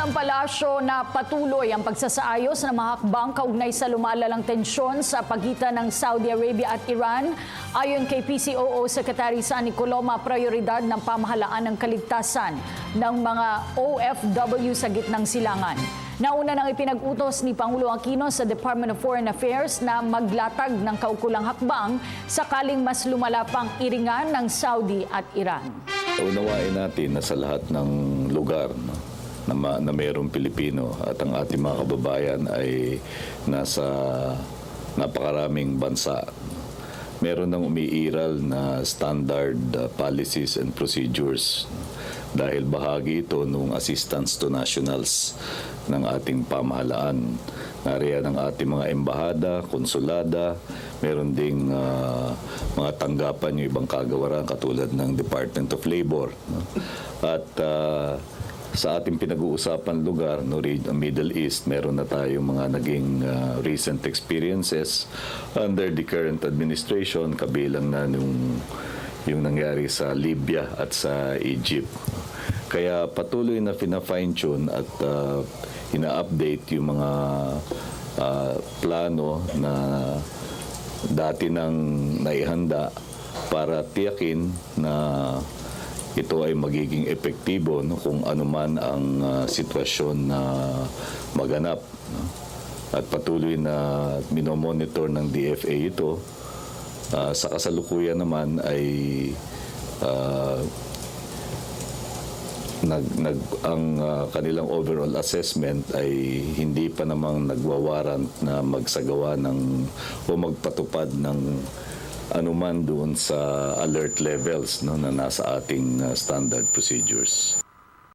ng palasyo na patuloy ang pagsasaayos ng mga hakbang kaugnay sa lumalalang tensyon sa pagitan ng Saudi Arabia at Iran. Ayon kay PCOO Secretary Sunny Coloma, prioridad ng pamahalaan ng kaligtasan ng mga OFW sa gitnang silangan. Nauna nang ipinag-utos ni Pangulo Aquino sa Department of Foreign Affairs na maglatag ng kaukulang hakbang sakaling mas lumala pang iringan ng Saudi at Iran. Unawain natin na sa lahat ng lugar na mayroong Pilipino at ang ating mga kababayan ay nasa napakaraming bansa. Meron nang umiiral na standard policies and procedures dahil bahagi ito ng assistance to nationals ng ating pamahalaan. Nariyan ang ating mga embahada, konsulada, meron ding mga tanggapan yung ibang kagawaran katulad ng Department of Labor. At sa ating pinag-uusapan lugar, Middle East, meron na tayong mga naging recent experiences under the current administration, kabilang na yung nangyari sa Libya at sa Egypt. Kaya patuloy na fine-tune at ina-update yung mga plano na dati nang naihanda para tiyakin na ito ay magiging epektibo kung anuman ang sitwasyon na maganap. At patuloy na minomonitor ng DFA ito. Sa kasalukuyan naman ay ang kanilang overall assessment ay hindi pa namang nagwawarant na magsagawa o magpatupad ng anuman doon sa alert levels na nasa ating standard procedures.